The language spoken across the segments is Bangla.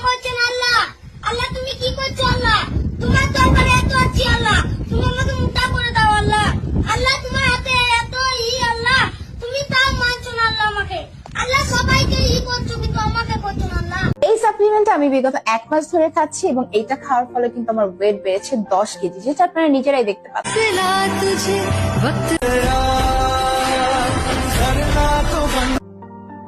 করছেন আল্লাহ। আল্লাহ তুমি কি করছো আল্লাহ? তোমার দরবারে এত আছি আল্লাহ, তুমি আমাকে মোটা করে দাও আল্লাহ। আল্লাহ তোমার হাতে এত আল্লাহ, তুমি তাও মানছো না আল্লাহ আমাকে। আল্লাহ সবাইকে করছো কিন্তু আমাকে করছো না আল্লাহ। এই সাপ্লিমেন্ট আমি বিগত 1 মাস ধরে খাচ্ছি এবং এটা খাওয়ার ফলে কিন্তু আমার ওয়েট বেড়েছে 10 কেজি, যেটা আপনারা নিজেরাই দেখতে পাচ্ছেন।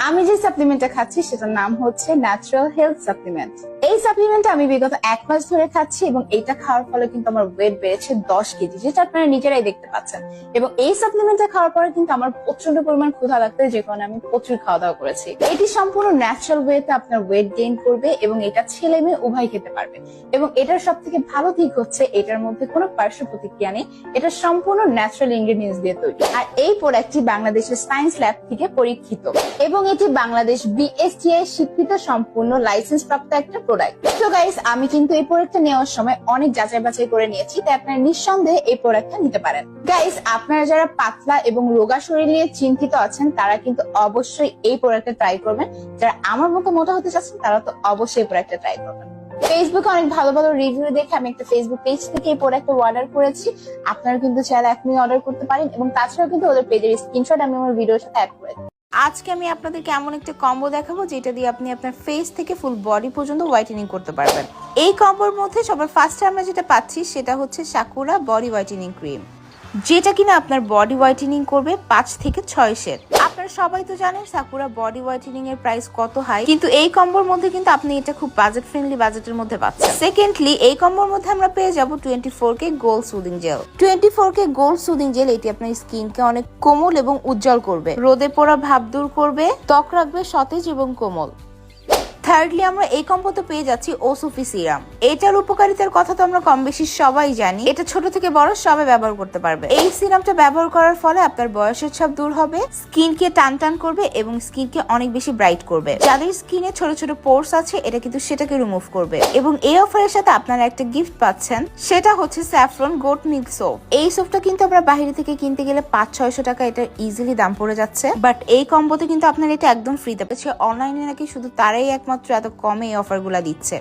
আমি যে সাপ্লিমেন্টটা খাচ্ছি সেটার নাম হচ্ছে ন্যাচারাল হেলথ সাপ্লিমেন্ট। এই সাপ্লিমেন্ট আমি বিগত 1 মাস ধরে খাচ্ছি এবং এটা খাওয়ার ফলে কিন্তু আমার ওয়েট বেড়েছে 10 কেজি, যেটা আপনারা নিজেরাই দেখতে পাচ্ছেন। এবং এই সাপ্লিমেন্টটা খাওয়ার পরে কিন্তু আমার প্রচন্ড পরিমাণ ক্ষুধা লাগতো, যে কারণে আমি প্রচুর খাওয়া দাওয়া করেছি। এটি সম্পূর্ণ ন্যাচারাল ওয়েতে আপনার ওয়েট গেইন করবে এবং এটা ছেলে মেয়ে উভয় খেতে পারবে। এবং এটার সব থেকে ভালো দিক হচ্ছে এটার মধ্যে কোনো পার্শ্ব প্রতিক্রিয়া নেই, এটা সম্পূর্ণ ন্যাচারাল ইনগ্রেডিয়েন্টস দিয়ে তৈরি। আর এই প্রোডাক্টটি বাংলাদেশের সায়েন্স ল্যাব থেকে পরীক্ষিত এবং এটি বাংলাদেশ বিএসটিআই স্বীকৃত সম্পূর্ণ লাইসেন্স প্রাপ্ত একটা প্রোডাক্ট। তো গাইস, আমি কিন্তু এই প্রোডাক্টটা নেওয়ার সময় অনেক যাচাই বাছাই করে নিয়েছি, তাই আপনারা নিঃসন্দেহে এই প্রোডাক্টটা নিতে পারেন। গাইস, আপনারা যারা পাতলা এবং রোগা শরীর নিয়ে চিন্তিত আছেন তারা কিন্তু অবশ্যই এই প্রোডাক্টটা ট্রাই করবেন। যারা আমার মতো মোটা হতে চাচ্ছেন তারা তো অবশ্যই এই প্রোডাক্টটা ট্রাই করবেন। ফেসবুকে অনেক ভালো ভালো রিভিউ দেখে আমি একটা ফেসবুক পেজ থেকে এই প্রোডাক্টটা অর্ডার করেছি। আপনারা কিন্তু চাইলে এখনই অর্ডার করতে পারেন এবং তাছাড়াও কিন্তু ওদের পেজের স্ক্রিনশট আমি আমার ভিডিওর সাথে অ্যাড করে দিই। আজকে আমি আপনাদেরকে এমন একটা কম্বো দেখাবো যেটা দিয়ে আপনি আপনার ফেস থেকে ফুল বডি পর্যন্ত হোয়াইটেনিং করতে পারবেন। এই কম্বোর মধ্যে সবার ফার্স্টে আমরা যেটা পাচ্ছি সেটা হচ্ছে সাকুরা বডি হোয়াইটেনিং ক্রিম, যেটা কিনা আপনার বডি হোয়াইটেনিং করবে 5 থেকে 6 সেট। আপনারা সবাই তো জানেন সাকুরা বডি হোয়াইটেনিং এর প্রাইস কত হাই, কিন্তু এই কম্বোর মধ্যে কিন্তু আপনি এটা খুব বাজেট ফ্রেন্ডলি বাজেটের মধ্যে পাচ্ছেন। সেকেন্ডলি, এই কম্বোর মধ্যে আমরা পেয়ে যাব 24K gold soothing jail. 24K gold soothing jail এটি আপনার স্কিনকে অনেক কোমল এবং উজ্জ্বল করবে, রোদে পোড়া ভাব দূর করবে, ত্বক রাখবে সতেজ এবং কোমল। থার্ডলি, আমরা এই কম্বোতে পেয়ে যাচ্ছি ওসুফি সিরাম। এটার উপকারিতার কথা তো আমরা কম বেশি সবাই জানি, এটা ছোট থেকে বড় সবাই ব্যবহার করতে পারবে। এই সিরামটা ব্যবহার করার ফলে আপনার বয়সের ছাপ দূর হবে, স্কিনকে টান টান করবে এবং স্কিনকে অনেক বেশি ব্রাইট করবে। যাদের স্কিনে ছোট ছোট পোর্স আছে এটা কিন্তু সেটাকে রিমুভ করবে। এবং এই অফারের সাথে আপনারা একটা গিফট পাচ্ছেন, সেটা হচ্ছে স্যাফরন গোট মিল্ক সোপ। এই সোপটা কিন্তু আমরা বাইরে থেকে কিনতে গেলে 500-600 টাকা এটা ইজিলি দাম পড়ে যাচ্ছে, বাট এই কম্বোতে কিন্তু আপনার এটা একদম ফ্রিতে পাচ্ছে। অনলাইনে নাকি শুধু তারাই একমাত্র এত কমে এই অফার গুলা দিচ্ছে।